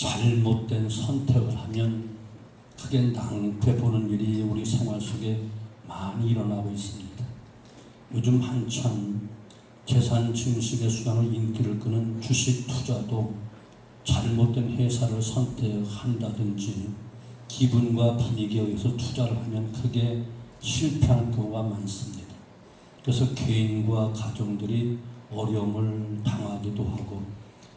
잘못된 선택을 하면 크게 낭패 보는 일이 우리 생활 속에 많이 일어나고 있습니다. 요즘 한참 재산 증식의 수단으로 인기를 끄는 주식 투자도 잘못된 회사를 선택한다든지 기분과 분위기에 의해서 투자를 하면 크게 실패하는 경우가 많습니다. 그래서 개인과 가정들이 어려움을 당하기도 하고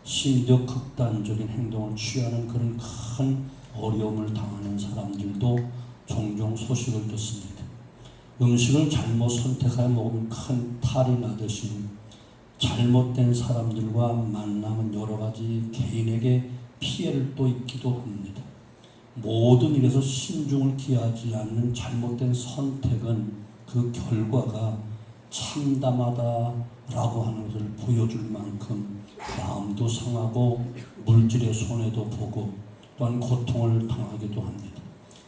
심지어 극단적인 행동을 취하는 그런 큰 어려움을 당하는 사람들도 종종 소식을 듣습니다. 음식을 잘못 선택하여 먹으면 큰 탈이 나듯이 잘못된 사람들과 만나면 여러 가지 개인에게 피해를 또 입기도 합니다. 모든 일에서 신중을 기하지 않는 잘못된 선택은 그 결과가 참담하다라고 하는 것을 보여줄 만큼 마음도 상하고 물질의 손해도 보고 또한 고통을 당하기도 합니다.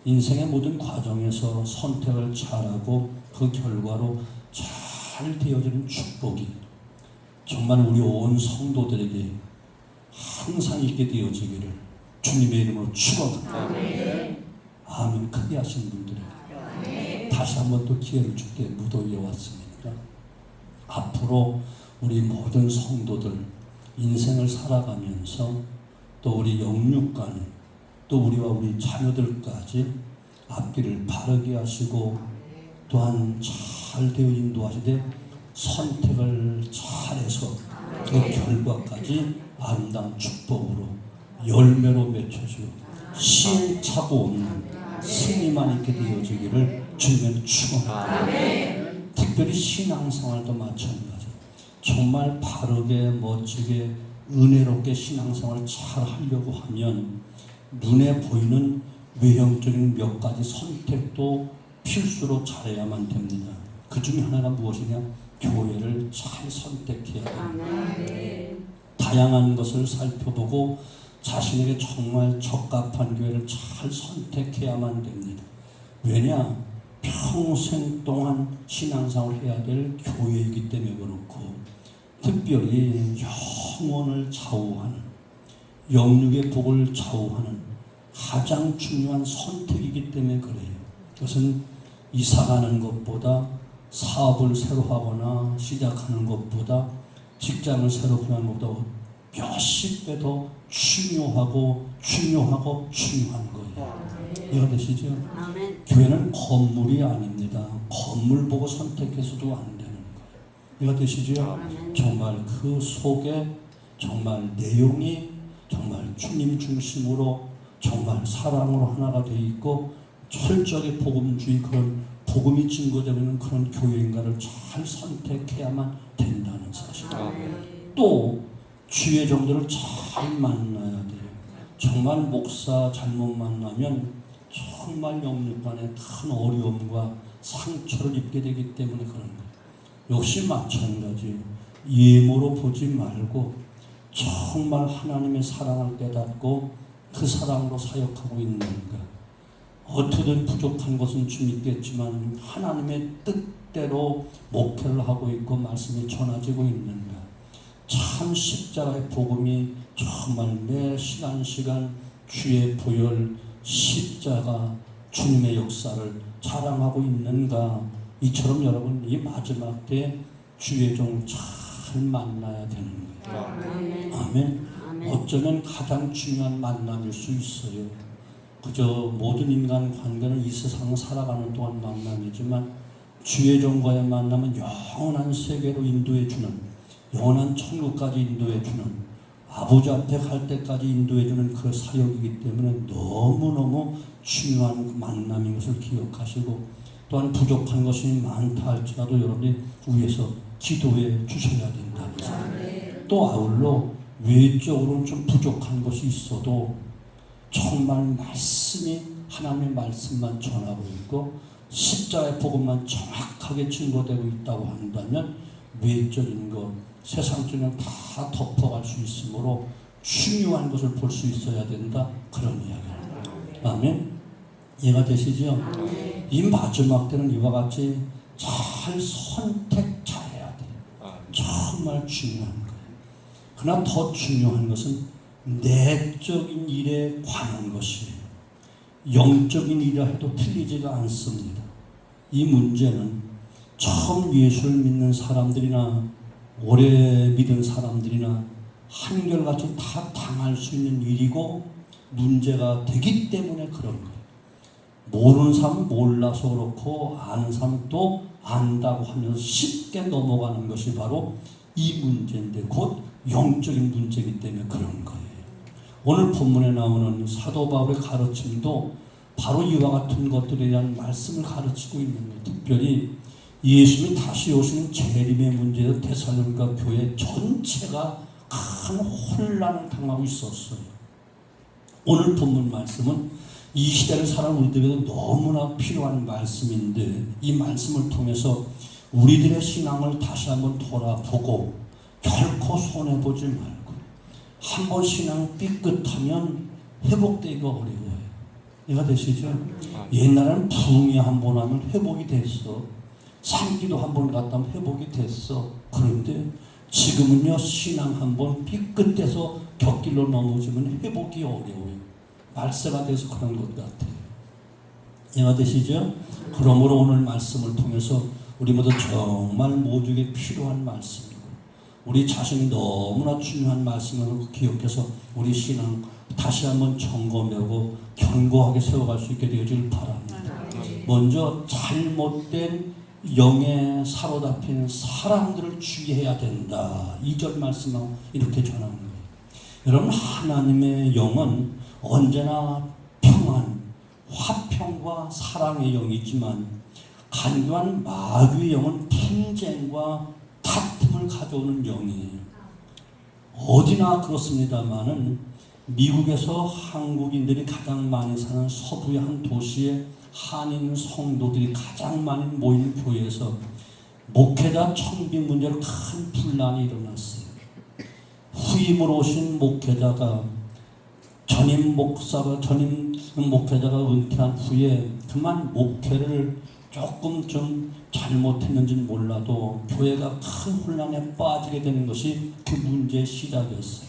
인생의 모든 과정에서 선택을 잘하고 그 결과로 잘 되어지는 축복이 정말 우리 온 성도들에게 항상 있게 되어지기를 주님의 이름으로 축원합니다. 아멘. 크게 하신 분들에게 다시 한번 또 기회를 줄때 무더위에 왔습니다. 앞으로 우리 모든 성도들 인생을 살아가면서 또 우리 영육간 또 우리와 우리 자녀들까지 앞길을 바르게 하시고 또한 잘 되어 인도하시되 선택을 잘해서 그 결과까지 아름다운 축복으로 열매로 맺혀지고 시행착오 없는 승리만 있게 되어지기를 주님의 축원합니다. 특별히 신앙생활도 마찬가지. 정말 바르게 멋지게 은혜롭게 신앙생활을 잘 하려고 하면 눈에 보이는 외형적인 몇 가지 선택도 필수로 잘해야만 됩니다. 그 중에 하나가 무엇이냐? 교회를 잘 선택해야 됩니다. 다양한 것을 살펴보고 자신에게 정말 적합한 교회를 잘 선택해야만 됩니다. 왜냐? 평생 동안 신앙생활을 해야 될 교회이기 때문에 그렇고 특별히 영혼을 좌우하는 영육의 복을 좌우하는 가장 중요한 선택이기 때문에 그래요. 그것은 이사가는 것보다 사업을 새로 하거나 시작하는 것보다 직장을 새로 구하는 것보다 몇십 배 더 중요한 거예요. 이해가 되시죠? 아멘. 교회는 건물이 아닙니다. 건물 보고 선택해서도 안 되는 거예요. 이해가 되시죠? 아멘. 정말 그 속에 정말 내용이 정말 주님 중심으로 정말 사랑으로 하나가 되어 있고 철저하게 복음주의 그런 복음이 증거되는 그런 교회인가를 잘 선택해야만 된다는 사실. 또 주의 정도를 잘 만나야 돼요. 정말 목사 잘못 만나면 정말 영육간에 큰 어려움과 상처를 입게 되기 때문에 그런 거예요. 역시 마찬가지. 예모로 보지 말고 정말 하나님의 사랑을 깨닫고 그 사랑으로 사역하고 있는가. 어떻게든 부족한 것은 좀 있겠지만 하나님의 뜻대로 목회를 하고 있고 말씀이 전해지고 있는가. 참 십자가의 복음이 정말 매 시간 주의 보혈 십자가 주님의 역사를 자랑하고 있는가. 이처럼 여러분 이 마지막 때 주의 종을 잘 만나야 되는 거예요. 아멘. 어쩌면 가장 중요한 만남일 수 있어요. 그저 모든 인간 관계는 이 세상을 살아가는 동안 만남이지만 주의 종과의 만남은 영원한 세계로 인도해주는 영원한 천국까지 인도해주는 아버지 앞에 갈 때까지 인도해주는 그 사역이기 때문에 너무너무 중요한 그 만남인 것을 기억하시고 또한 부족한 것이 많다 할지라도 여러분이 위에서 기도해 주셔야 된다는 사실. 또 아울러 외적으로는 좀 부족한 것이 있어도 정말 말씀이 하나님의 말씀만 전하고 있고 십자가의 복음만 정확하게 증거되고 있다고 한다면 외적인 것 세상적인 다 덮어갈 수 있으므로 중요한 것을 볼 수 있어야 된다. 그런 이야기입니다. 아멘. 이해가 되시죠? 이 마지막 때는 이와 같이 잘 선택 잘해야 돼요. 정말 중요한 거예요. 그러나 더 중요한 것은 내적인 일에 관한 것이에요. 영적인 일이라 해도 틀리지가 않습니다. 이 문제는 처음 예수를 믿는 사람들이나 오래 믿은 사람들이나 한결같이 다 당할 수 있는 일이고 문제가 되기 때문에 그런 거예요. 모르는 사람은 몰라서 그렇고 아는 사람은 또 안다고 하면서 쉽게 넘어가는 것이 바로 이 문제인데 곧 영적인 문제이기 때문에 그런 거예요. 오늘 본문에 나오는 사도 바울의 가르침도 바로 이와 같은 것들에 대한 말씀을 가르치고 있는 거예요. 특별히 예수님이 다시 오시는 재림의 문제에서 데살로니가 교회 전체가 큰 혼란을 당하고 있었어요. 오늘 본문 말씀은 이 시대를 살아온 우리들에게 너무나 필요한 말씀인데 이 말씀을 통해서 우리들의 신앙을 다시 한번 돌아보고 결코 손해보지 말고 한번 신앙 삐끗하면 회복되기가 어려워요. 이해가 되시죠? 옛날에는 부흥이 한 번 하면 회복이 됐어. 산기도 한 번 갔다 하면 회복이 됐어. 그런데 지금은요, 신앙 한 번 삐끗해서 곁길로 넘어지면 회복이 어려워요. 말세가 돼서 그런 것 같아요. 이해가 되시죠? 그러므로 오늘 말씀을 통해서 우리 모두 정말 모두에게 필요한 말씀이고 우리 자신이 너무나 중요한 말씀을 기억해서 우리 신앙 다시 한번 점검하고 견고하게 세워갈 수 있게 되어지길 바랍니다. 먼저 잘못된 영에 사로잡힌 사람들을 주의해야 된다. 2절 말씀하고 이렇게 전하는 거예요. 여러분, 하나님의 영은 언제나 평안, 화평과 사랑의 영이지만 간교한 마귀의 영은 분쟁과 다툼을 가져오는 영이에요. 어디나 그렇습니다만은 미국에서 한국인들이 가장 많이 사는 서부의 한 도시에 한인 성도들이 가장 많이 모이는 교회에서 목회자 청빙 문제로 큰 분란이 일어났어요. 후임으로 오신 목회자가 전임 목회자가 은퇴한 후에 그만 목회를 조금 좀 잘못했는지는 몰라도 교회가 큰 혼란에 빠지게 되는 것이 그 문제의 시작이었어요.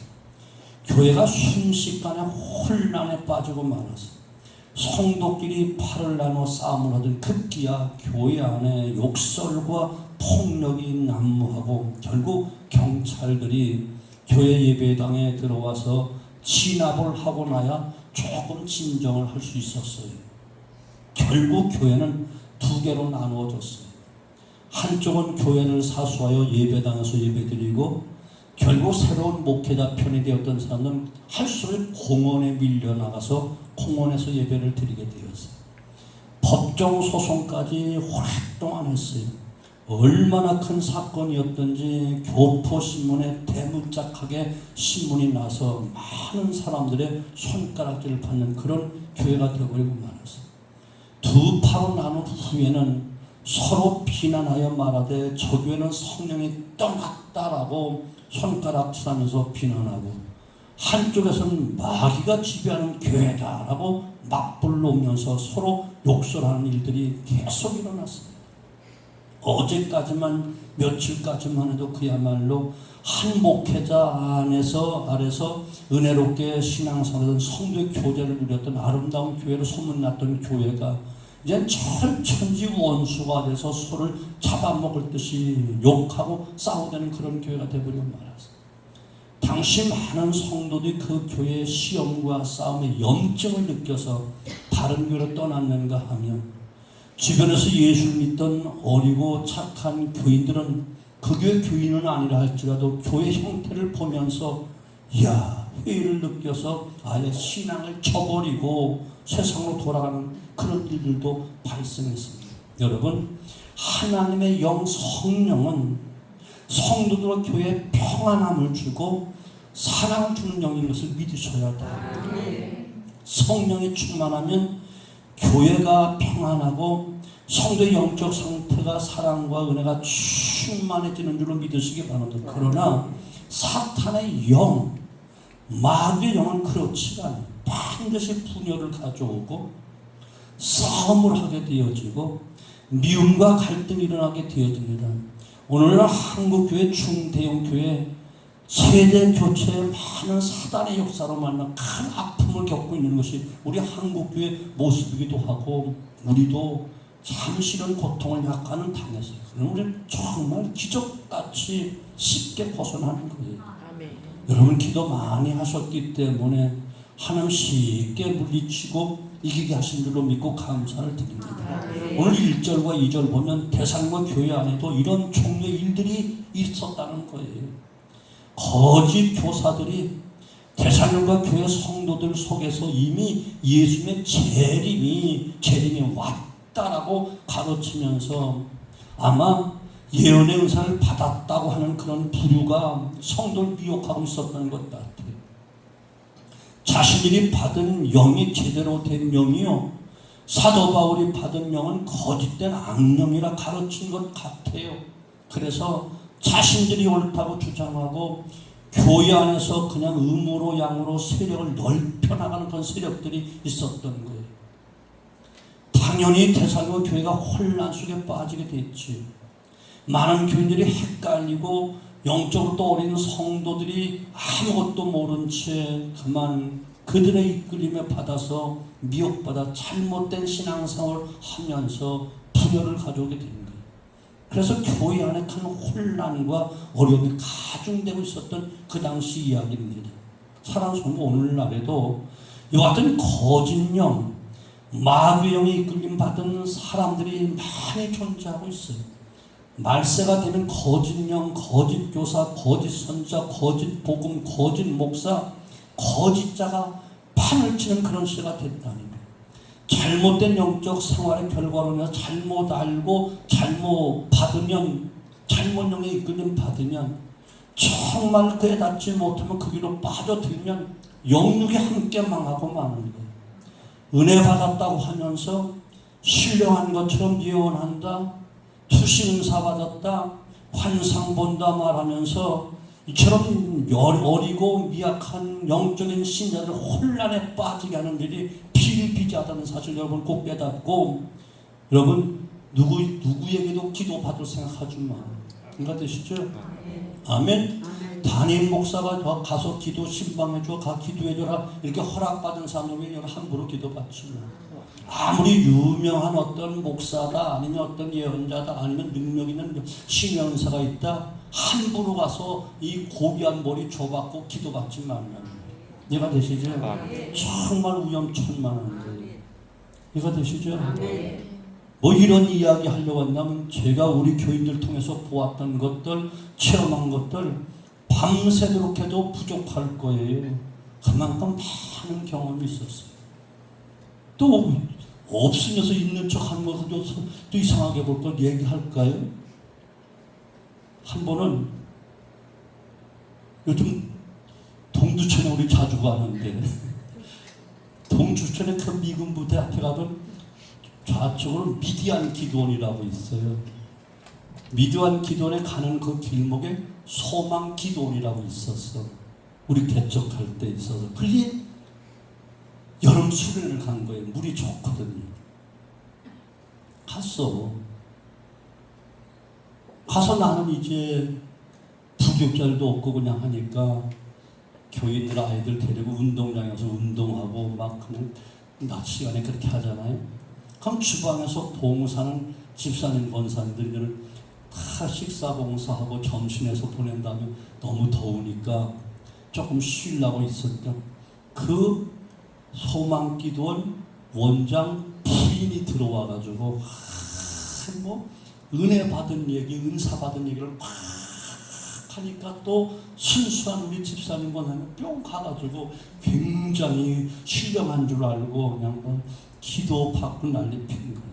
교회가 순식간에 혼란에 빠지고 말았어요. 성도끼리 팔을 나눠 싸움을 하던 급기야 교회 안에 욕설과 폭력이 난무하고 결국 경찰들이 교회 예배당에 들어와서 진압을 하고 나야 조금 진정을 할 수 있었어요. 결국 교회는 두 개로 나누어졌어요. 한쪽은 교회를 사수하여 예배당에서 예배드리고 결국 새로운 목회자 편이 되었던 사람은 할 수 없이 공원에 밀려나가서 공원에서 예배를 드리게 되었어요. 법정 소송까지 오랫동안 했어요. 얼마나 큰 사건이었던지 교포신문에 대문짝하게 신문이 나서 많은 사람들의 손가락질을 받는 그런 교회가 되어버리고 말았어요. 두 파로 나눈 후에는 서로 비난하여 말하되 저 교회는 성령이 떠났다라고 손가락질하면서 비난하고 한쪽에서는 마귀가 지배하는 교회다라고 맞불 놓으면서 서로 욕설하는 일들이 계속 일어났습니다. 어제까지만 며칠까지만 해도 그야말로 한 목회자 아래서 은혜롭게 신앙생활하던 성도의 교제를 누렸던 아름다운 교회로 소문났던 교회가 이제 천지 원수가 돼서 서로를 잡아먹을 듯이 욕하고 싸우는 그런 교회가 되어버리고 말았어요. 당시 많은 성도들이 그 교회의 시험과 싸움의 염증을 느껴서 다른 교회로 떠났는가 하면 주변에서 예수를 믿던 어리고 착한 교인들은 그 교회 교인은 아니라 할지라도 교회 형태를 보면서 회의를 느껴서 아예 신앙을 저버리고 세상으로 돌아가는 그런 일들도 발생했습니다. 여러분, 하나님의 영 성령은 성도들과 교회에 평안함을 주고 사랑을 주는 영인 것을 믿으셔야 돼요. 성령이 충만하면 교회가 평안하고 성도의 영적 상태가 사랑과 은혜가 충만해지는 줄로 믿으시기 바랍니다. 그러나 사탄의 영, 마귀의 영은 그렇지가 않아요. 반드시 분열을 가져오고 싸움을 하게 되어지고 미움과 갈등이 일어나게 되어집니다. 오늘날 한국교회 중대형 교회 세대 교체에 많은 사단의 역사로 만나 큰 아픔을 겪고 있는 것이 우리 한국교회 모습이기도 하고, 우리도 잠시는 고통을 약간은 당했어요. 그럼 우리는 정말 기적같이 쉽게 벗어나는 거예요. 아멘. 여러분 기도 많이 하셨기 때문에 하나님 쉽게 물리치고 이기게 하신 줄로 믿고 감사를 드립니다. 오늘 1절과 2절 보면 대상과 교회 안에도 이런 종류의 일들이 있었다는 거예요. 거짓 교사들이 대상과 교회 성도들 속에서 이미 예수님의 재림이 왔다라고 가르치면서 아마 예언의 은사를 받았다고 하는 그런 부류가 성도를 미혹하고 있었던 것 같아요. 자신들이 받은 영이 제대로 된 영이요, 사도 바울이 받은 영은 거짓된 악령이라 가르친 것 같아요. 그래서 자신들이 옳다고 주장하고 교회 안에서 그냥 음으로 양으로 세력을 넓혀나가는 그런 세력들이 있었던 거예요. 당연히 데살로니가 교회가 혼란 속에 빠지게 됐지. 많은 교인들이 헷갈리고 영적으로 또 어린 성도들이 아무것도 모른 채 그만 그들의 이끌림에 받아서 미혹받아 잘못된 신앙생활을 하면서 분열을 가져오게 된 거예요. 그래서 교회 안에 큰 혼란과 어려움이 가중되고 있었던 그 당시 이야기입니다. 사랑하는 성도, 오늘날에도 이와 같은 거짓 영, 마귀의 영에 이끌림 받은 사람들이 많이 존재하고 있어요. 말세가 되는 거짓 영, 거짓 교사, 거짓 선자, 거짓 복음, 거짓 목사, 거짓자가 판을 치는 그런 시대가 됐다는 거예요. 잘못된 영적 생활의 결과로 인해서 잘못 알고 잘못 받으면, 잘못 영에 이끌림 받으면, 정말 그에 닿지 못하면 그 길로 빠져들면 영육이 함께 망하고 마는 거예요. 은혜 받았다고 하면서 신령한 것처럼 예언한다, 투신응사 받았다, 환상 본다 말하면서 이처럼 어리고 미약한 영적인 신자들 혼란에 빠지게 하는 일이 비일비재하다는 사실 여러분 꼭 깨닫고, 여러분 누구에게도 기도 받을 생각하지 마. 이해가 되시죠? 아멘. 담임 목사가 가서 기도 신방해줘, 가 기도해줘라 이렇게 허락받은 사람이 함부로 기도받지 마. 아무리 유명한 어떤 목사다, 아니면 어떤 예언자다, 아니면 능력 있는 신령사가 있다, 함부로 가서 이 고귀한 머리 줘받고 기도받지 말라는 거예요. 이해가 되시죠? 정말 위험천만한 거예요. 이해가 되시죠? 뭐 이런 이야기 하려고 한다면 제가 우리 교인들 통해서 보았던 것들, 체험한 것들 밤새도록 해도 부족할 거예요. 그만큼 많은 경험이 있었어요. 또 없으면서 있는 척하는 것도 또 이상하게 볼 걸 얘기할까요? 한 번은 요즘 동두천에 우리 자주 가는데 동두천에 그 미군 부대 앞에 가면 좌측으로 미디안 기도원이라고 있어요. 미디안 기도원에 가는 그 길목에 소망 기도원이라고 있었어. 우리 개척할 때 있어서. 그게 여름 수련을 간 거예요. 물이 좋거든요. 가서 나는 이제 부교자들도 없고 그냥 하니까 교인들 아이들 데리고 운동장에 가서 운동하고 막 그냥 낮 시간에 그렇게 하잖아요. 그럼 주방에서 봉사는 집사님 권사님들은 다 식사 봉사하고 점심에서 보낸 다음에 너무 더우니까 조금 쉬려고 있었던 그 소망기도원 원장 부인이 들어와가지고 뭐 은혜 받은 얘기, 은사 받은 얘기를 막 하니까 또 순수한 우리 집사님과 나는 뿅 가가지고 굉장히 신령한 줄 알고 그냥 뭐 기도 받고 난리 핀 거예요.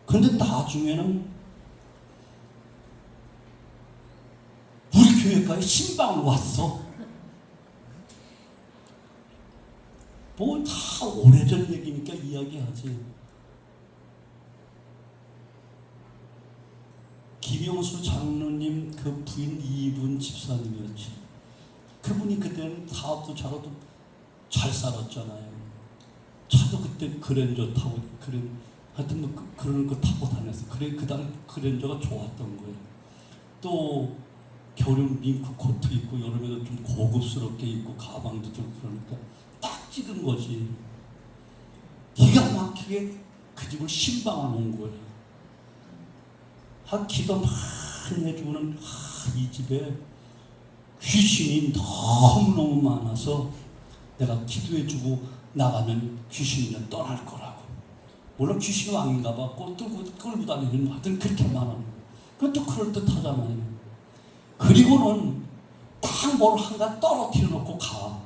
근데 나중에는 우리 교회까지 신방을 왔어. 뭐 다 오래전 얘기니까 이야기하지. 김영수 장로님 그 부인 이분 집사님이었지. 그분이 그때는 사업도 잘하고 잘 살았잖아요. 차도 그때 그랜저 타고 하여튼 뭐 그런 거 타고 다녔어. 그래 그다음 그랜저가 좋았던 거예요. 또 겨울엔 밍크 코트 입고 여름에도 좀 고급스럽게 입고 가방도 들고 그러니까 딱 찍은 거지. 기가 막히게 그 집을 신방을 온 거예요. 기도 많이 해주고는 이 집에 귀신이 너무너무 많아서 내가 기도해주고 나가면 귀신이 떠날 거라고. 물론 귀신이 왕인가 봐. 끌고 다니는 하여튼 그렇게 말하는 거예요. 그것도 그럴듯하잖아요. 그리고는 딱 뭘 한가 떨어뜨려 놓고 가.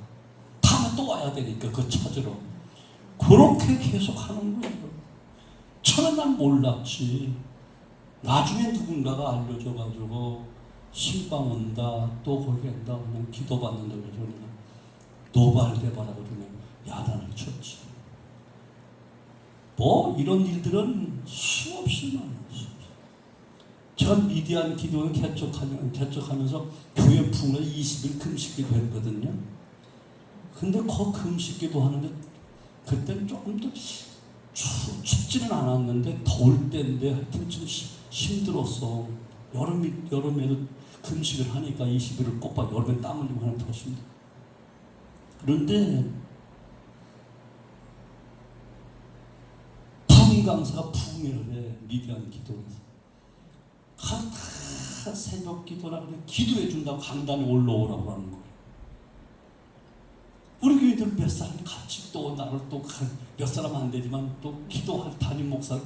다음에 또 와야 되니까 그 찾으러. 그렇게 계속 하는 거예요. 처음엔 난 몰랐지. 나중에 누군가가 알려줘가지고 신방 온다, 또 거기 간다, 그냥 기도받는다 그러면 노발대발하고 그냥 야단을 쳤지. 뭐 이런 일들은 수없이 많았어. 제가 미디안 기도원 개척하면서 교회 부흥회 20일 금식기도 했거든요. 근데 그 금식기도 하는데 그때는 조금 더 춥지는 않았는데 더울 때인데 하여튼 좀 힘들었어. 여름에도 금식을 하니까 20일을 꼭 봐. 여름에 땀 흘리고 하는 더 힘들어. 그런데 부흥 강사가 부흥회를 해. 미디안 기도에서. 다 새벽 기도라 그래. 기도해 준다고 강단에 올라오라고 하는 거예요. 우리 교인들 몇 사람 같이 또 나를 또 몇 사람 안 되지만 또 기도할 담임 목사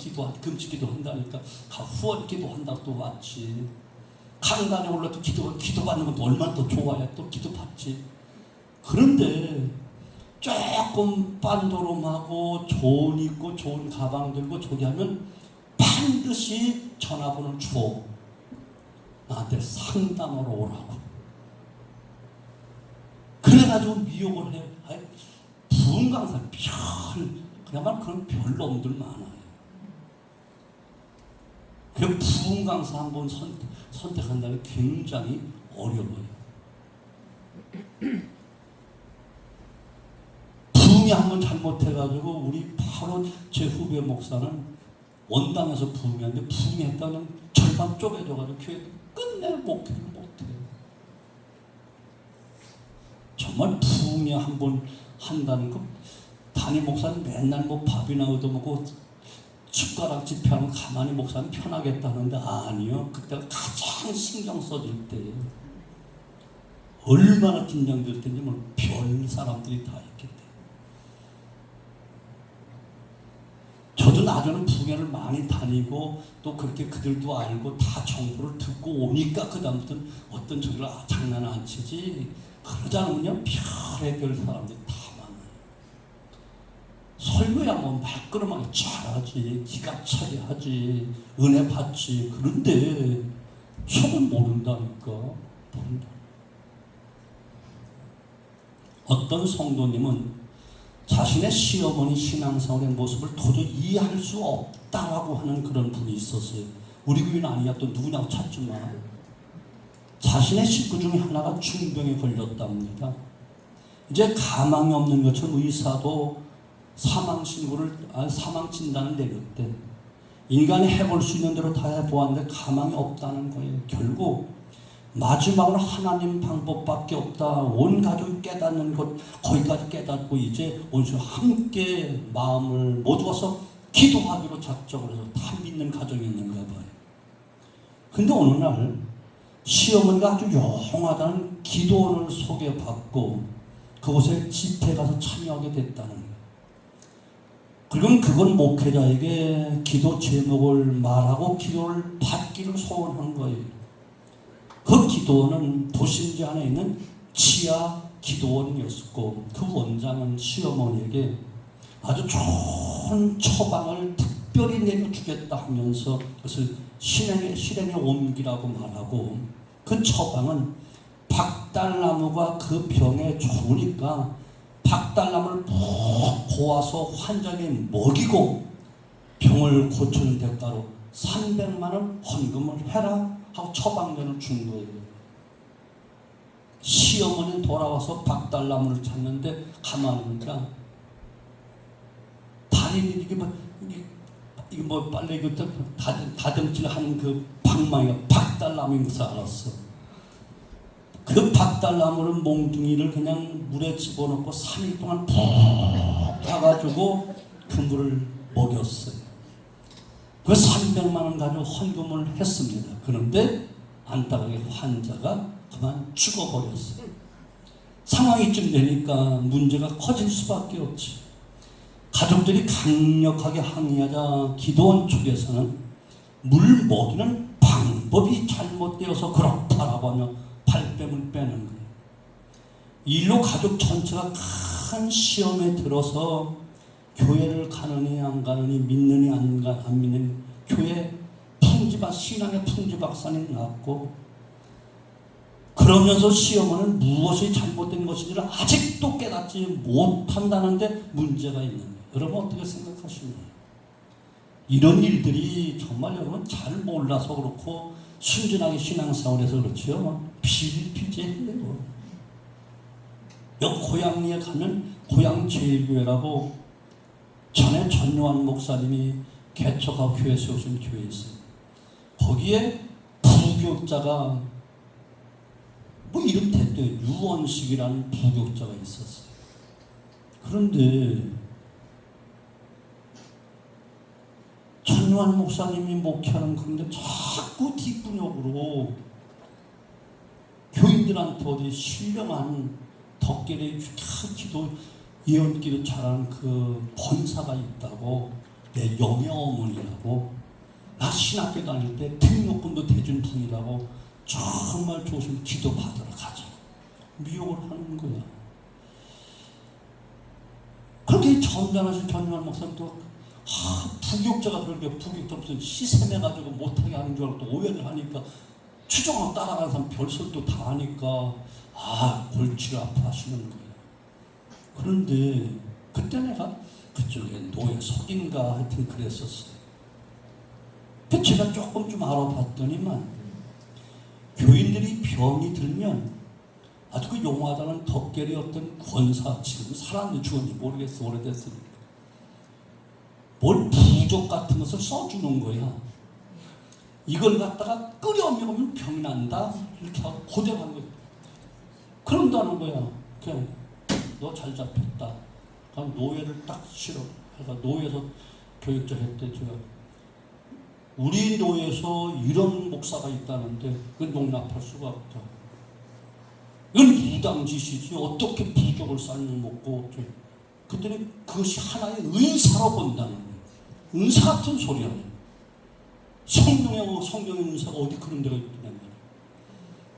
금식 기도한다니까 후원 기도한다고 또 왔지. 강단에 올라 또 기도받는 것도 얼마나 더 좋아야 또 기도받지. 그런데 조금 빤도롬하고 좋은 입고 좋은 가방 들고 저기 하면 반드시 전화번호를 줘. 나한테 상담하러 오라고. 그래가지고 미혹을 해. 부흥 강사 그야말로 그런 별놈들 많아요. 그 부흥 강사 한번 선택한다면 굉장히 어려워요. 부흥이 한번 잘못해가지고 우리 바로 제 후배 목사는 원당에서 부흥했는데 부흥했다는 절반 쪼개져가지고 교회 끝내 목회를 못해요. 정말 부흥이 한번 한다는 거 담임 목사는 맨날 뭐 밥이나 얻어먹고 숟가락 집회하면 가만히 목사는 편하겠다는데 아니요. 그때가 가장 신경 써질 때예요. 얼마나 긴장될 텐지 별 사람들이 다 있기 때문에. 저도 나중에는 부흥회를 많이 다니고 또 그렇게 그들도 알고 다 정보를 듣고 오니까 그 다음부터는 어떤 저기를 장난 안 치지. 그러지 않으면요 별의별 사람들이 다 많아요. 설교야 뭐 말끄러하게 잘하지, 기가 차게 하지, 은혜 받지. 그런데 속은 모른다니까. 어떤 성도님은 자신의 시어머니 신앙생활의 모습을 도저히 이해할 수 없다라고 하는 그런 분이 있었어요. 우리 교회는 아니야. 또 누구냐고 찾지 마. 자신의 식구 중에 하나가 중병에 걸렸답니다. 이제 가망이 없는 것처럼 의사도 사망 진단을 내렸대. 인간이 해볼 수 있는 대로 다 해보았는데 가망이 없다는 거예요. 결국 마지막으로 하나님 방법밖에 없다. 온 가족이 깨닫는 것 거기까지 깨닫고 이제 온수 함께 마음을 모두어서 기도하기로 작정을 해서 다 믿는 가정이 있는가 봐요. 근데 어느 날 시어머니가 아주 영하다는 기도원을 소개받고 그곳에 집회 가서 참여하게 됐다는 거예요. 그리고 그건 목회자에게 기도 제목을 말하고 기도를 받기를 소원한 거예요. 그 기도원은 도심지 안에 있는 치아 기도원이었고 그 원장은 시어머니에게 아주 좋은 처방을 특별히 내려주겠다 하면서 그것을 실행에 옮기라고 말하고 그 처방은 박달나무가 그 병에 좋으니까 박달나무를 푹 고아서 환자에게 먹이고 병을 고치는 대가로 300만 원 헌금을 해라 하고 처방전을 준 거예요. 시어머니는 돌아와서 박달나무를 찾는데 가만히 보니까 다리는 이게 이거 뭐 빨래 그때 다듬질하는 그 방망이가 박달나무인 것을 알았어. 그 박달나무를 몽둥이를 그냥 물에 집어넣고 3일 동안 푹 타가지고 그 물을 먹였어요. 그 300만 원 가지고 헌금을 했습니다. 그런데 안타깝게 환자가 그만 죽어버렸어요. 상황이 좀 되니까 문제가 커질 수밖에 없지. 가족들이 강력하게 항의하자 기도원 쪽에서는 물 먹이는 방법이 잘못되어서 그렇다라고 하며 발뺌을 빼는 거예요. 일로 가족 전체가 큰 시험에 들어서 교회를 가느니 안 가느니, 믿느니 안 믿느니, 교회 신앙의 풍지박산이 났고, 그러면서 시어머니는 무엇이 잘못된 것인지를 아직도 깨닫지 못한다는데 문제가 있는 거예요. 여러분 어떻게 생각하십니까? 이런 일들이 정말 여러분 잘 몰라서 그렇고 순진하게 신앙생활해서 그렇지요. 비일비재해요. 여기 고양리에 가면 고양제일교회라고 전에 전요한 목사님이 개척하고 교회 세우신 교회 있어요. 거기에 부교육자가 뭐 이름 대대 유원식이라는 부교육자가 있었어요. 그런데 전요한 목사님이 목회하는 그런데 자꾸 뒷분역으로 교인들한테 어디 신령한 덕계를 기도 예언기도 잘하는 그 권사가 있다고, 내 영의 어머니라고, 나 신학교 다닐 때 등록금도 대준 분이라고, 정말 좋으신 기도 받으러 가자 미혹을 하는 거야. 그렇게 점잖으신 전유한 목사님도 부교육자가 그렇게 부교육자 무슨 시샘해가지고 못하게 하는 줄 알고 또 오해를 하니까 추종하고 따라가는 사람 별설도 다 하니까 골치를 아파하시는 거예요. 그런데 그때 내가 그쪽에 노예 속인가 하여튼 그랬었어요. 그 제가 조금 좀 알아봤더니만 교인들이 병이 들면 아주 그 용하다는 덕계리 어떤 권사, 지금 살았는지 죽었는지 모르겠어, 오래됐으니까 뭘 부족 같은 것을 써주는 거야. 이걸 갖다가 끓여 먹으면 병이 난다 이렇게 하고 고대하는 거야. 그런다는 거야. 그냥 너 잘 잡혔다. 그럼 노예를 딱 실어. 그러니까 노예에서 교육자 했대. 제가 우리 노예에서 이런 목사가 있다는데 그건 용납할 수가 없다. 이건 무당짓이지 어떻게 부족을 삶는 먹고 어째. 그랬더니 그것이 하나의 은사로 본다는 거예요. 은사 같은 소리야. 성령의 은사가 어디 그런 데가 있냐는 거예요.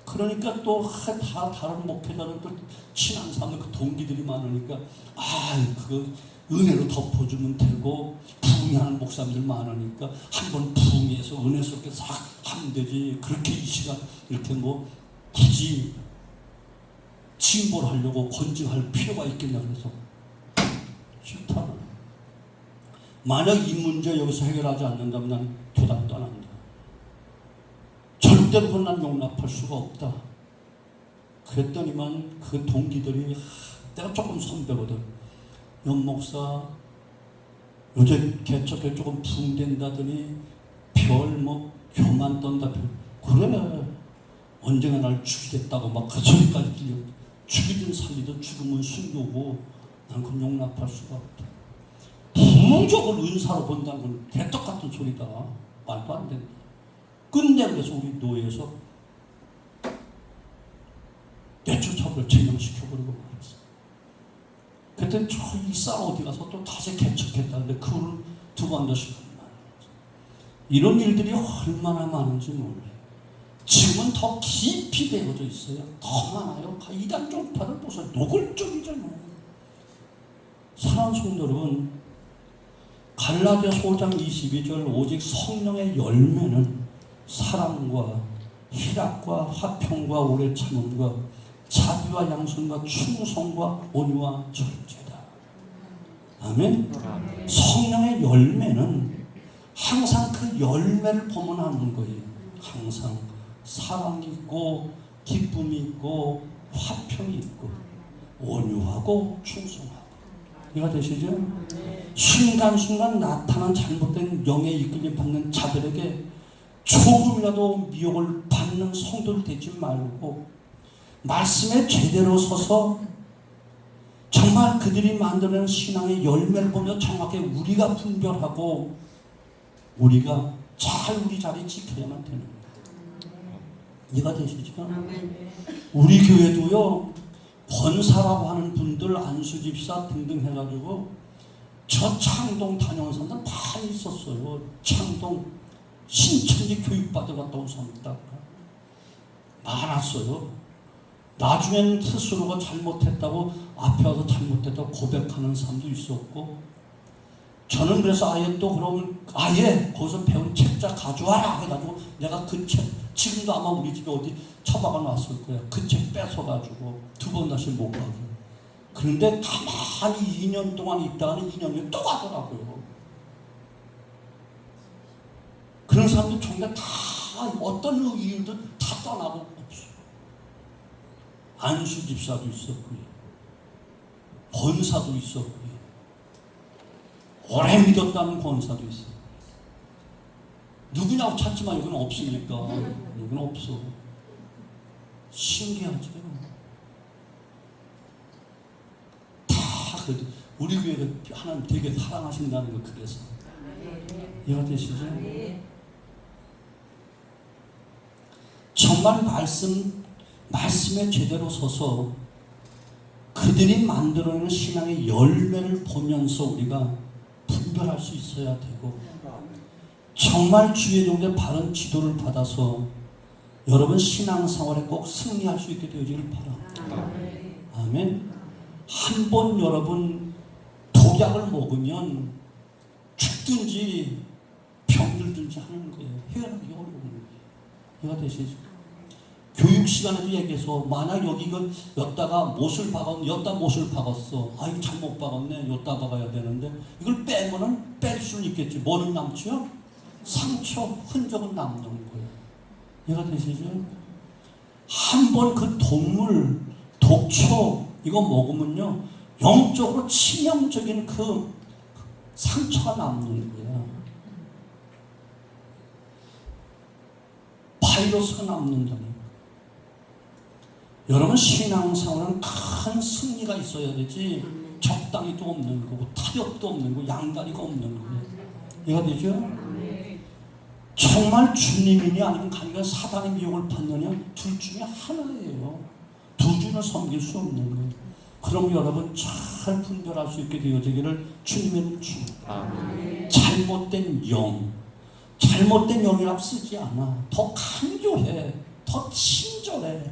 그러니까 또 다 다른 목회자는 또 친한 사람들 그 동기들이 많으니까 그 은혜로 덮어주면 되고 부흥하는 목사님들 많으니까 한번 부흥해서 은혜스럽게 싹 하면 되지. 그렇게 이 시간 이렇게 뭐 굳이 징벌 하려고 건증할 필요가 있겠냐 그래서 싫다. 만약 이 문제 여기서 해결하지 않는다면 난 교단 떠난다. 절대로 난 용납할 수가 없다. 그랬더니만 그 동기들이 내가 조금 선배거든. 연목사 요새 개척에 조금 붕댄다더니 별 뭐 교만 떤다. 그래 언젠가 날 죽이겠다고 막 그 소리까지 들려. 죽이든 살리든 죽으면 순교고 난 그건 용납할 수가 없다. 부족을 은사로 본다는 건 개떡같은 소리다. 말도 안 된다. 근데 그래서 우리 노예에서 내쫓아버려 제명시켜버리고 말했어. 그때 저 일산 어디 가서 또 다시 개척했다는데 그걸 두 번 더 시키는 말이야. 이런 일들이 얼마나 많은지 몰라요. 지금은 더 깊이 되어져 있어요. 더 많아요. 이단 종파를 보세요. 노골적이잖아요. 사랑하는 성도 여러분, 갈라디아서 5장 22절 오직 성령의 열매는 사랑과 희락과 화평과 오래 참음과 자비와 양선과 충성과 온유와 절제다. 아멘. 성령의 열매는 항상 그 열매를 보면 아는 거예요. 항상 사랑이 있고 기쁨이 있고 화평이 있고 온유하고 충성하고 이해가 되시죠? 순간순간 나타난 잘못된 영에 이끌림 받는 자들에게 조금이라도 미혹을 받는 성도를 되지 말고 말씀에 제대로 서서 정말 그들이 만들어낸 신앙의 열매를 보며 정확하게 우리가 분별하고 우리가 잘 우리 자리 지켜야만 되는 거예요. 이해가 되시죠? 우리 교회도요, 권사라고 하는 분들, 안수집사 등등 해가지고 저 창동 다녀온 사람들 많이 있었어요. 창동 신천지 교육받으러 갔다 온 사람들 많았어요. 나중에는 스스로가 잘못했다고 앞에 와서 잘못했다고 고백하는 사람도 있었고, 저는 그래서 아예 또 그러면 아예 거기서 배운 책자 가져와라 해가지고 내가 그 책, 지금도 아마 우리 집에 어디 처박아 놨을 거야. 그 책 뺏어가지고 두 번 다시 못 가고. 그런데 가만히 2년 동안 있다가는 2년 후에 또 가더라고요. 그런 사람들 정말 다 어떤 이유든 다 떠나고 없어요. 안수 집사도 있었고요. 권사도 있었고요. 오래 믿었다는 권사도 있어요. 누구냐고 찾지만 여기는 없으니까. 여기는 없어. 신기하죠. 다 우리 교회를 하나님 되게 사랑하신다는 거 그래서. 이해가 되시죠? 정말 말씀에 제대로 서서 그들이 만들어내는 신앙의 열매를 보면서 우리가 분별할 수 있어야 되고, 정말 주의 종의 바른 지도를 받아서 여러분 신앙생활에 꼭 승리할 수 있게 되어지길 바랍니다. 아멘. 한 번 여러분 독약을 먹으면 죽든지 병들든지 하는 거예요. 헤어나기 어려운 거예요. 이해가 되시죠? 교육 시간에도 얘기해서 만약 여기 이거 엿다가 못을 박았어, 엿다 못을 박았어. 아 이거 잘못 박았네. 엿다 박아야 되는데 이걸 빼면은 뺄 수는 있겠지. 뭐는 남죠? 상처, 흔적은 남는 거예요. 이해가 되시죠? 한 번 그 동물, 독초 이거 먹으면요 영적으로 치명적인 그 상처가 남는 거야. 바이러스가 남는다니까. 여러분 신앙생활은 큰 승리가 있어야 되지 적당히도 없는 거고 타협도 없는 거고 양다리가 없는 거예요. 이해가 되죠? 정말 주님이냐 아니면 간간 사단의 미혹을 받느냐 둘 중에 하나예요. 두 주는 섬길 수 없는 거예요. 그럼 여러분 잘 분별할 수 있게 되어지기를 주님의 이름으로 축원합니다. 잘못된 영, 잘못된 영이라고 쓰지 않아. 더 강조해, 더 친절해.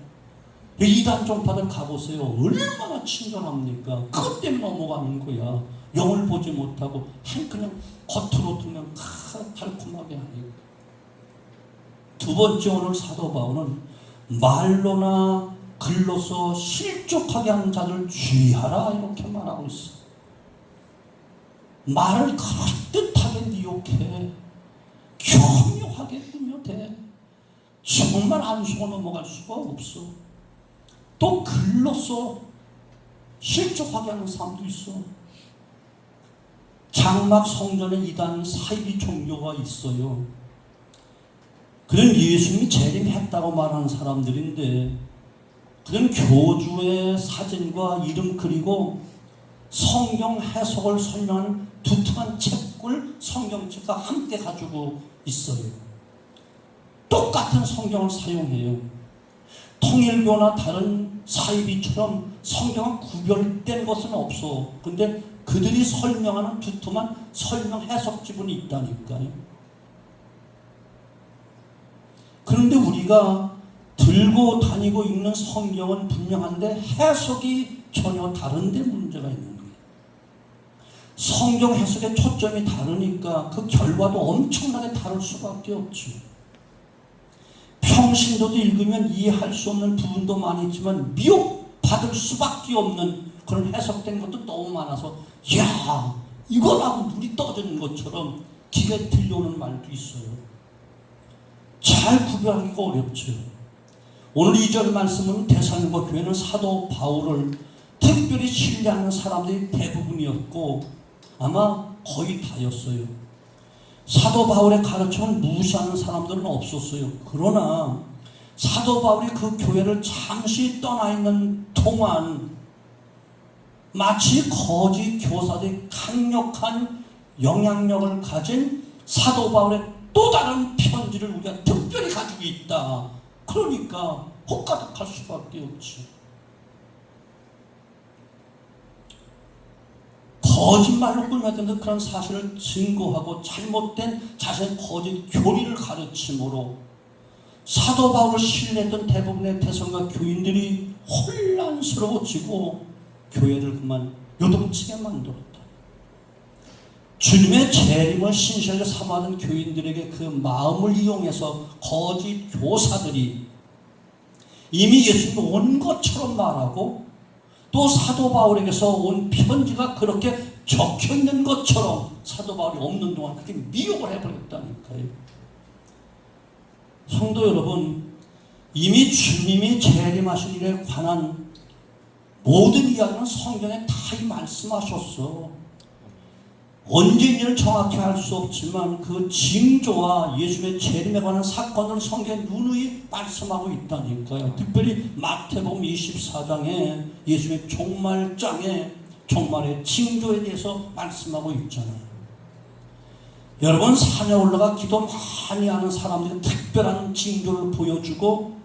이단 종파들 가보세요. 얼마나 친절합니까? 그것 때문에 넘어가는 거야. 영을 보지 못하고 그냥 겉으로 그냥 달콤하게 하니까. 두 번째 오늘 사도 바울은 말로나 글로서 실족하게 하는 자를 주의하라 이렇게 말하고 있어. 말을 그럴듯하게 미혹해 교묘하게 하면 돼. 정말 안 속아 넘어갈 수가 없어. 또 글로서 실족하게 하는 사람도 있어. 장막 성전에 이단 사이비 종교가 있어요. 그런 예수님이 재림했다고 말하는 사람들인데 그런 교주의 사진과 이름 그리고 성경 해석을 설명하는 두툼한 책을 성경책과 함께 가지고 있어요. 똑같은 성경을 사용해요. 통일교나 다른 사이비처럼 성경은 구별된 것은 없어. 근데 그들이 설명하는 두툼한 설명 해석 지분이 있다니까요. 그런데 우리가 들고 다니고 있는 성경은 분명한데 해석이 전혀 다른데 문제가 있는 거예요. 성경 해석의 초점이 다르니까 그 결과도 엄청나게 다를 수밖에 없죠. 평신도도 읽으면 이해할 수 없는 부분도 많이 있지만 미혹받을 수밖에 없는 그런 해석된 것도 너무 많아서 야 이거라고 눈이 떠지는 것처럼 귀에 들려오는 말도 있어요. 잘 구별하기가 어렵죠. 오늘 2절 말씀은 데살로니가 교회는 사도 바울을 특별히 신뢰하는 사람들이 대부분이었고 아마 거의 다였어요. 사도 바울의 가르침을 무시하는 사람들은 없었어요. 그러나 사도 바울이 그 교회를 잠시 떠나 있는 동안 마치 거짓 교사들이 강력한 영향력을 가진 사도 바울의 또 다른 편지를 우리가 특별히 가지고 있다. 그러니까 혹가닥할 수밖에 없지. 거짓말로 꾸며든 그런 사실을 증거하고 잘못된 자신의 거짓 교리를 가르침으로 사도 바울을 신뢰했던 대부분의 대성과 교인들이 혼란스러워지고 교회를 그만 요동치게 만들었다. 주님의 재림을 신실하게 삼아하는 교인들에게 그 마음을 이용해서 거짓 교사들이 이미 예수님이 온 것처럼 말하고 또 사도 바울에게서 온 편지가 그렇게 적혀있는 것처럼 사도 바울이 없는 동안 그렇게 미혹을 해버렸다니까요. 성도 여러분, 이미 주님이 재림하실 일에 관한 모든 이야기는 성경에 다 말씀하셨어. 언제인지를 정확히 알 수 없지만 그 징조와 예수님의 재림에 관한 사건을 성경에 누누이 말씀하고 있다니까요. 특별히 마태복음 24장에 예수님의 종말장에 종말의 징조에 대해서 말씀하고 있잖아요. 여러분, 산에 올라가 기도 많이 하는 사람들이 특별한 징조를 보여주고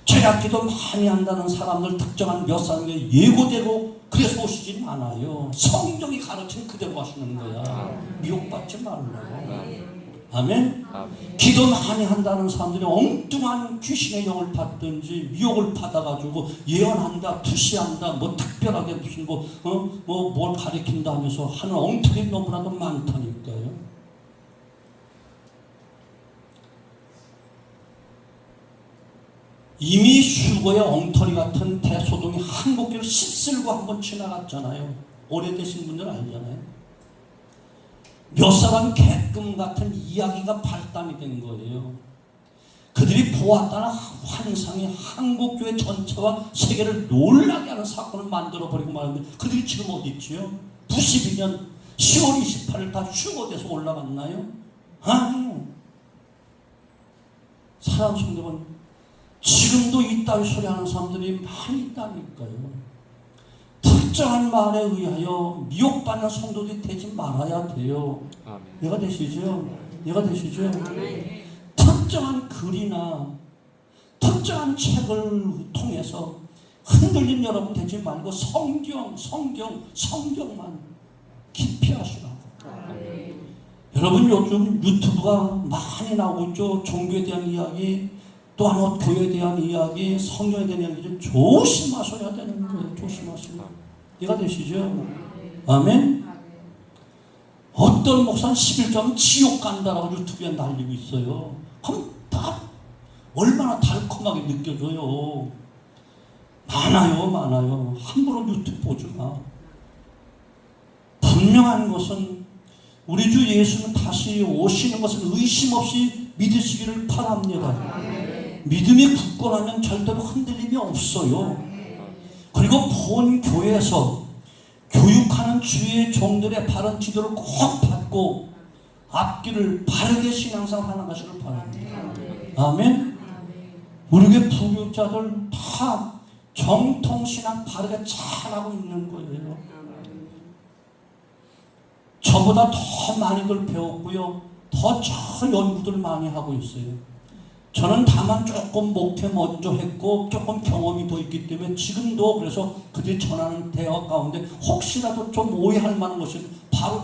죄악 기도 많이 한다는 사람들 특정한 몇 사람에게 예고되고 그래서 오시진 않아요. 성경이 가르친 그대로 하시는 거야. 미혹받지 말라고. 아멘? 기도 많이 한다는 사람들이 엉뚱한 귀신의 영을 받든지 미혹을 받아가지고 예언한다, 투시한다, 뭐 특별하게 무슨 뭘 가리킨다 하면서 하는 엉터리 너무나도 많다니까요. 이미 휴거의 엉터리 같은 대소동이 한국길을 휩쓸고 한번 지나갔잖아요. 오래되신 분들은 알잖아요. 몇 사람 개끔 같은 이야기가 발단이 된 거예요. 그들이 보았다는 환상이 한국교회 전체와 세계를 놀라게 하는 사건을 만들어버리고 말았는데 그들이 지금 어디 있지요? 92년 10월 28일 다 휴거돼서 올라갔나요? 아니요. 사랑 성도분, 지금도 이따위 소리 하는 사람들이 많이 있다니까요. 특정한 말에 의하여 미혹받는 성도들이 되지 말아야 돼요. 아멘. 이해가 되시죠? 이해가 되시죠? 아멘. 특정한 글이나 특정한 책을 통해서 흔들린 여러분 되지 말고 성경만 깊이 하시라고. 아멘. 여러분, 요즘 유튜브가 많이 나오고 있죠. 종교에 대한 이야기, 또한 교회에 대한 이야기, 성경에 대한 이야기를 조심하셔야 되는 거예요. 조심하시고. 이해가 되시죠? 아멘? 어떤 목사는 11점 지옥 간다라고 유튜브에 날리고 있어요. 그럼 다 얼마나 달콤하게 느껴져요. 많아요. 함부로 유튜브 보지 마. 분명한 것은 우리 주 예수는 다시 오시는 것을 의심 없이 믿으시기를 바랍니다. 믿음이 굳건하면 절대로 흔들림이 없어요. 그리고 본 교회에서 교육하는 주의 종들의 바른 지도를 꼭 받고 앞길을 바르게 신앙생활 하는 것을 바랍니다. 아멘? 우리 교회 부교육자들 다 정통신앙 바르게 잘하고 있는 거예요. 저보다 더 많이들 배웠고요. 더 저 연구들 많이 하고 있어요. 저는 다만 조금 목회 먼저 했고 조금 경험이 더 있기 때문에 지금도 그래서 그들이 전하는 대화 가운데 혹시라도 좀 오해할 만한 것이 바로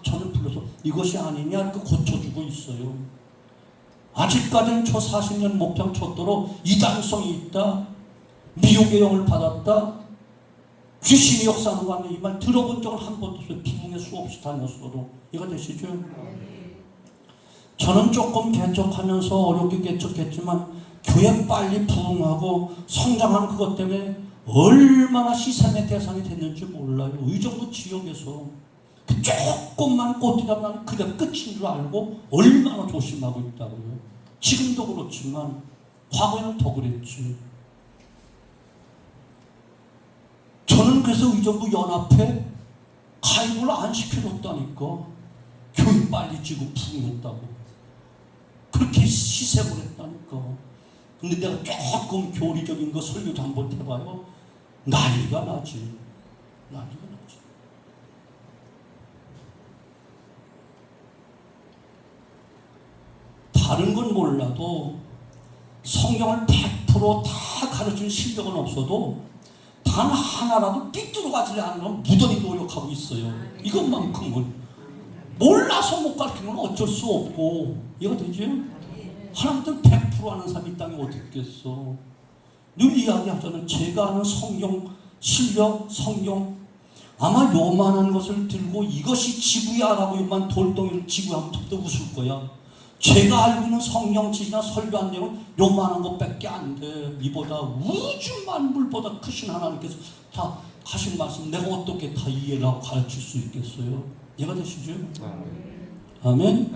저를 불러서 이것이 아니냐 이렇게 고쳐주고 있어요. 아직까지는 저 40년 목장 쳤도록 이단성이 있다, 미혹의 영을 받았다, 귀신이 역사하는 거 아니야, 이 말 들어본 적은 한 번도 없어요. 비중에 수없이 다녔어도. 이해가 되시죠? 저는 조금 개척하면서 어렵게 개척했지만 교회 빨리 부흥하고 성장하는 그것 때문에 얼마나 시샘의 대상이 됐는지 몰라요. 이 정도 지역에서 그 조금만 꽃이라면 그게 끝인 줄 알고 얼마나 조심하고 있다고요. 지금도 그렇지만 과거에는 더 그랬지. 저는 그래서 의정부 연합회 가입을 안 시켜줬다니까. 교육 빨리 지고 부흥했다고. 그렇게 시샘을 했다니까. 근데 내가 조금 교리적인 거 설교 잘못해봐요. 난리가 나지. 난리가 나지. 다른 건 몰라도 성경을 100% 다 가르칠 실력은 없어도 단 하나라도 삐뚤어가지 않으면 무던히 노력하고 있어요. 이것만큼은. 몰라서 못 가르치면 어쩔 수 없고. 이해가 되죠? 하나님들 100% 아는 사람이 이 땅에 어디 있겠어. 늘 이야기하잖아요. 제가 아는 성경 실력, 성경 아마 요만한 것을 들고 이것이 지구야라고 요만 돌덩이를 지구하면 또 웃을 거야. 제가 알고 있는 성경 지나 설교한 내용은 요만한 것밖에 안 돼. 이보다 우주 만물보다 크신 하나님께서 다 하신 말씀 내가 어떻게 다 이해를 하고 가르칠 수 있겠어요? 이해가 되시죠? 아멘.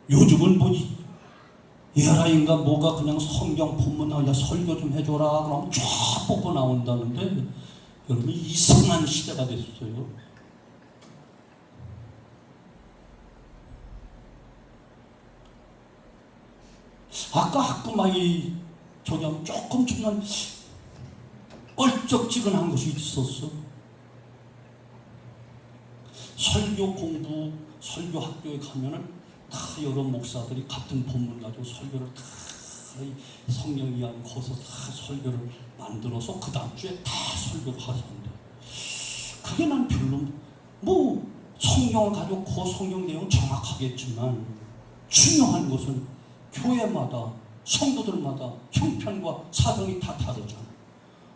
요즘은 뭐 에라인가 뭐가 그냥 성경 본문 나오냐 설교 좀 해줘라 그러면 쫙 뽑아 나온다는데 여러분 이상한 시대가 됐어요. 아까 학부모이 저기 하면 조금 중간 얼쩍지근한 것이 있었어. 설교 공부, 설교 학교에 가면은 다 여러 목사들이 같은 본문 가지고 설교를 다 성경 이야기 거기서 다 설교를 만들어서 그 다음 주에 다 설교를 하는데 그게 난 별로 뭐 성경을 가지고 그 성경 내용 정확하겠지만 중요한 것은 교회마다 성도들마다 형편과 사정이 다 다르잖아.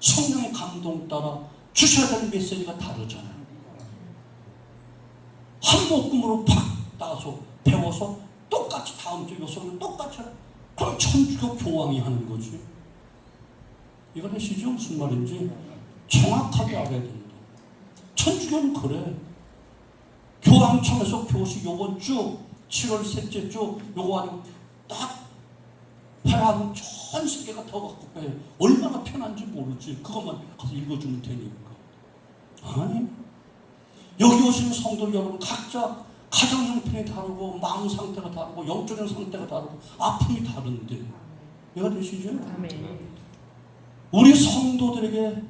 성령의 감동 따라 주셔야 될 메시지가 다르잖아. 한 목금으로 팍 따서 배워서 똑같이 다음 주 요소는 똑같이 그럼 천주교 교황이 하는 거지. 이건 아시죠? 무슨 말인지 정확하게 알아야 된다. 천주교는 그래. 교황청에서 교시 요번 주 7월 셋째 주 요거 아니고 딱 해라면 전 세계가 더 갖고 빼. 얼마나 편한지 모르지. 그것만 가서 읽어주면 되니까. 아니 여기 오시는 성도 여러분 각자 가정 형편이 다르고 마음 상태가 다르고 영적인 상태가 다르고 아픔이 다른데 이해가 되시죠? 우리 성도들에게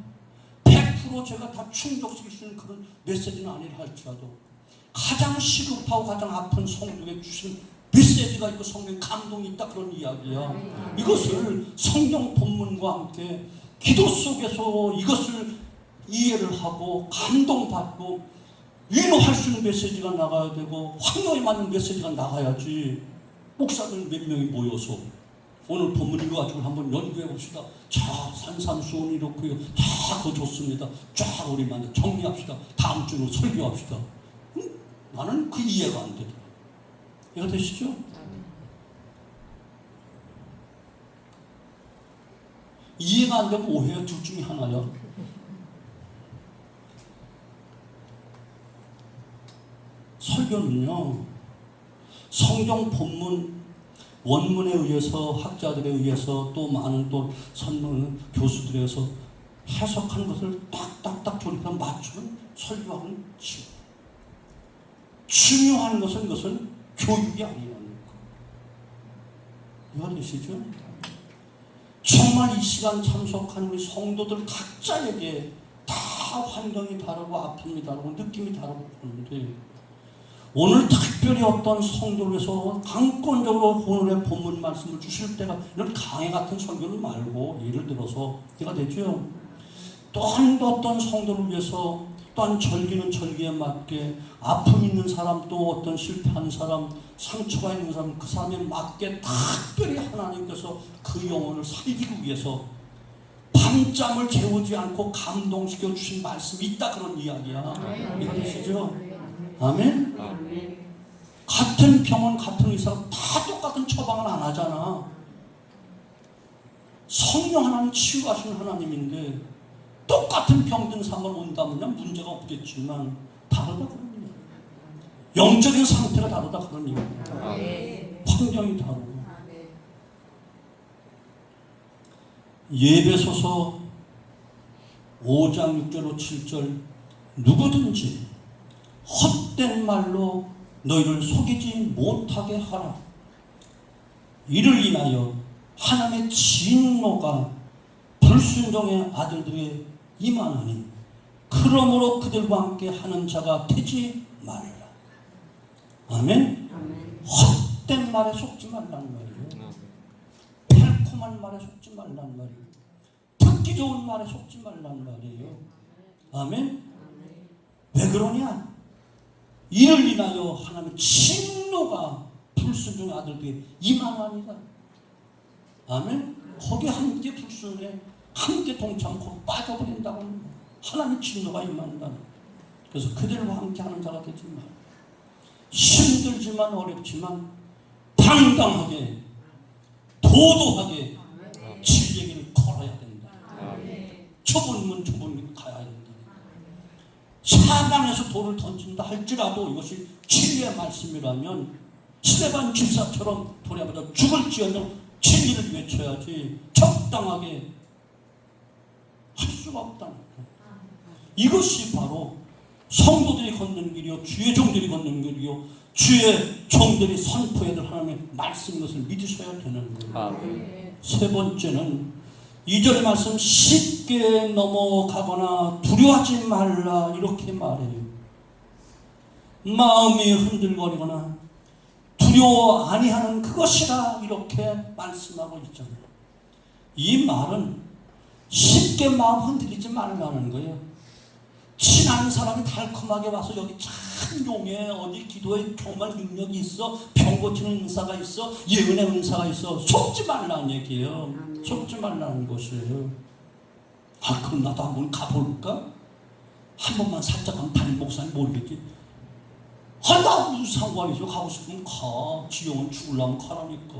100% 제가 다 충족시킬 수 있는 그런 메시지는 아니라 할지라도 가장 시급하고 가장 아픈 성도에게 주신 메시지가 있고 성령 감동이 있다 그런 이야기야. 이것을 성경 본문과 함께 기도 속에서 이것을 이해를 하고 감동받고 위로할 수 있는 메시지가 나가야 되고 환경에 맞는 메시지가 나가야지. 목사들 몇 명이 모여서 오늘 본문 이거 가지고 한번 연구해 봅시다. 자, 산삼수원 이렇고요. 다 그거 좋습니다. 쫙 우리만 정리합시다. 다음 주로 설교합시다. 나는 그 이해가 안 되더라. 이해가 되시죠? 이해가 안 되면 오해야. 둘 중에 하나야. 설교는요, 성경 본문 원문에 의해서 학자들에 의해서 또 많은 또 선문 교수들에 의해서 해석한 것을 딱딱딱 조립해서 맞추는 설교하는 지. 중요한 것은 이것은 교육이 아니라는 거. 이해가 되시죠? 정말 이 시간 참석한 우리 성도들 각자에게 다 환경이 다르고 아픔이 다르고 느낌이 다르고 그런데 오늘 특별히 어떤 성도를 위해서 강권적으로 오늘의 본문 말씀을 주실 때가 이런 강의 같은 설교를 말고 예를 들어서 제가 되죠. 또한 어떤 성도를 위해서 또한 절기는 절기에 맞게 아픔 있는 사람 또 어떤 실패한 사람 상처가 있는 사람 그 사람에 맞게 특별히 하나님께서 그 영혼을 살리기 위해서 밤잠을 재우지 않고 감동시켜 주신 말씀이 있다 그런 이야기야. 이해가 되시죠? 아멘? 같은 병원 같은 의사 다 똑같은 처방은 안 하잖아. 성령 하나님 치유하시는 하나님인데 똑같은 병든 사람을 온다면야 문제가 없겠지만 다르다 그런 얘기야. 영적인 상태가 다르다 그런 얘기야. 환경이 다르고 예배소서 5장 6절 7절 누구든지 헛된 말로 너희를 속이지 못하게 하라. 이를 인하여 하나님의 진노가 불순종의 아들들에게 임하나니 그러므로 그들과 함께 하는 자가 되지 말라. 아멘. 헛된 말에 속지 말라는 말이에요. 달콤한 말에 속지 말라는 말이에요. 듣기 좋은 말에 속지 말라는 말이에요. 아멘. 왜 그러냐? 이를 인하여 하나님의 진노가 불순종의 아들에게 임하나니라. 아멘. 거기에 함께 불순에 함께 동참하고 빠져버린다고 하는 거예요. 하나님의 진노가 임한다. 그래서 그들과 함께 하는 자가 되지 마. 힘들지만 어렵지만 당당하게 도도하게 진리의 길을 걸어야 된다. 좁은 문 좁은 길 가야 된다. 사방에서 돌을 던진다 할지라도 이것이 진리의 말씀이라면 스데반 집사처럼 돌에 맞아 죽을지언정 진리를 외쳐야지 적당하게 할 수가 없다. 이것이 바로 성도들이 걷는 길이요, 주의 종들이 걷는 길이요, 주의 종들이 선포해야 될 하나님의 말씀인 것을 믿으셔야 되는 거예요. 세 번째는 2절의 말씀, 쉽게 넘어가거나 두려워하지 말라 이렇게 말해요. 마음이 흔들거리거나 두려워 아니하는 그것이라 이렇게 말씀하고 있잖아요. 이 말은 쉽게 마음 흔들리지 말라는 거예요. 친한 사람이 달콤하게 와서 여기 참 용해, 어디 기도에 정말 능력이 있어, 병 고치는 은사가 있어, 예언의 은사가 있어, 속지 말라는 얘기예요. 속지 말라는 것이에요. 아, 그럼 나도 한번 가볼까? 한 번만 살짝 하면 담임 목사님 모르겠지. 아, 나 무슨 상관이죠? 가고 싶으면 가. 지영은 죽으려면 가라니까.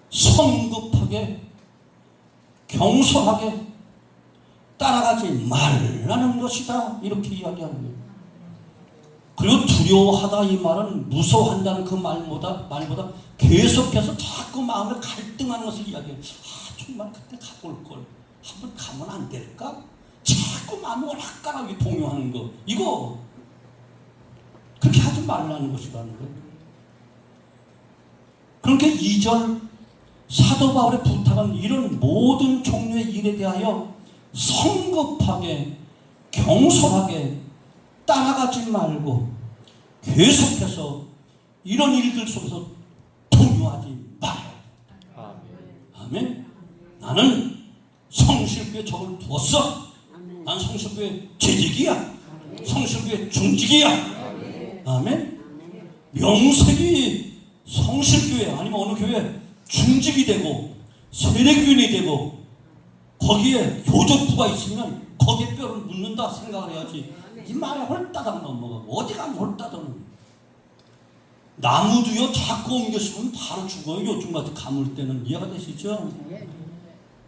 성급하게 경솔하게 따라가지 말라는 것이다 이렇게 이야기합니다. 그리고 두려워하다 이 말은 무서워한다는 그 말보다 계속해서 자꾸 마음에 갈등하는 것을 이야기해요. 아, 정말 그때 가볼걸, 한번 가면 안 될까? 자꾸 마음이 오락가락하게 동요하는 거, 이거 그렇게 하지 말라는 것이라는 거예요. 그러니까 2절 사도 바울의 부탁은 이런 모든 종류의 일에 대하여 성급하게 경솔하게 따라가지 말고 계속해서 이런 일들 속에서 동요하지 말아요. 아멘. 나는 성실교에 적을 두었어. 난 성실교회 재직이야. 성실교회 중직이야. 아멘. 명색이 성실교회 아니면 어느 교회 중직이 되고 세례교인이 되고 거기에 교적부가 있으면 거기에 뼈를 묻는다 생각을 해야지. 이 말에 홀따당 넘어가고 어디 가면 홀따당. 나무도요 자꾸 옮겨 심으면 바로 죽어요. 요즘 같은 가물 때는. 이해가 되시죠?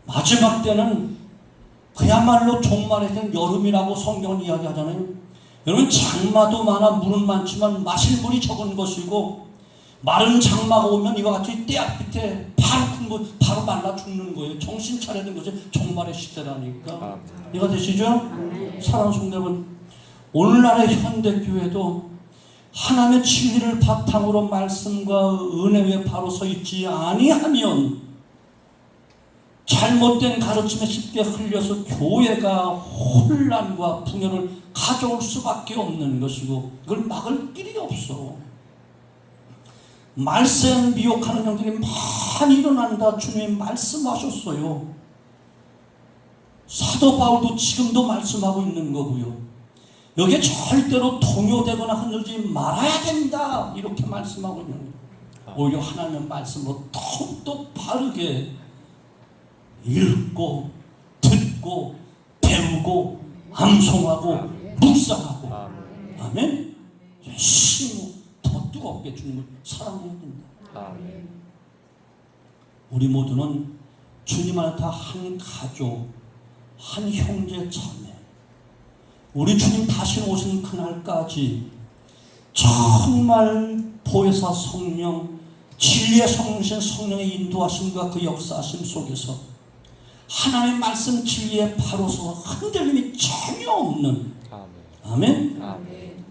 마지막 때는 그야말로 종말에는 여름이라고 성경은 이야기하잖아요. 여러분, 장마도 많아 물은 많지만 마실 물이 적은 것이고, 마른 장마가 오면 이와 같이 떼약 밑에 바로 말라 죽는 거예요. 정신 차려야 되는 것이 종말의 시대라니까. 이해가 되시죠? 사랑하는 성도 여러분, 오늘날의 현대교회도 하나님의 진리를 바탕으로 말씀과 은혜 위에 바로 서 있지 아니하면 잘못된 가르침에 쉽게 흘려서 교회가 혼란과 분열을 가져올 수밖에 없는 것이고, 이걸 막을 길이 없어. 말세 미혹하는 형들이 많이 일어난다 주님이 말씀하셨어요. 사도 바울도 지금도 말씀하고 있는 거고요. 여기에 절대로 동요되거나 흔들지 말아야 된다 이렇게 말씀하고 있는 거예요. 오히려 하나님의 말씀으로 더욱더 바르게 읽고 듣고 배우고 암송하고 묵상하고, 아멘. 열심히 더 뜨겁게 주님을 사랑해야 된다. 우리 모두는 주님 안에 다 한 가족, 한 형제 자매, 우리 주님 다시 오신 그날까지 정말 보혜사 성령 진리의 성령의 인도하심과 그 역사하심 속에서 하나님의 말씀 진리에 바로서 흔들림이 전혀 없는, 아멘?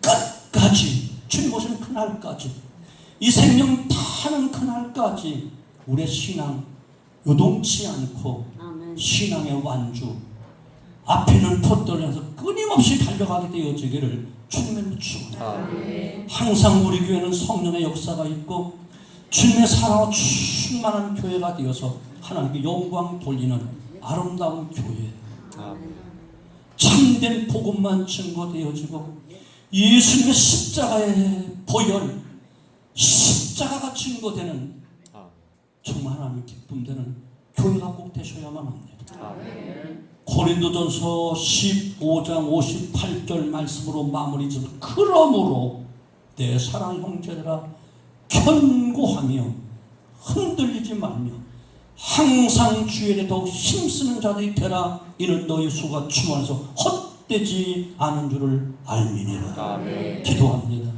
끝까지, 주님 오시는 그날까지, 이 생명 다하는 그날까지 우리의 신앙 요동치 않고 신앙의 완주, 앞에는 폿돌면서 끊임없이 달려가게 되어지기를 주님의 축원합니다. 항상 우리 교회는 성령의 역사가 있고 주님의 사랑으로 충만한 교회가 되어서 하나님께 영광 돌리는 아름다운 교회, 참된 복음만 증거되어지고 예수님의 십자가의 보혈, 십자가가 증거되는 정말 하나님 기쁨되는 교회가 꼭 되셔야만 합니다. 고린도전서 15장 58절 말씀으로 마무리 짓는, 그러므로 내 사랑 형제들아 견고하며 흔들리지 말며 항상 주일에 더욱 힘쓰는 자들이 되라. 이는 너희 수가 충만해서 헛되지 않은 줄을 알미니라. 기도합니다.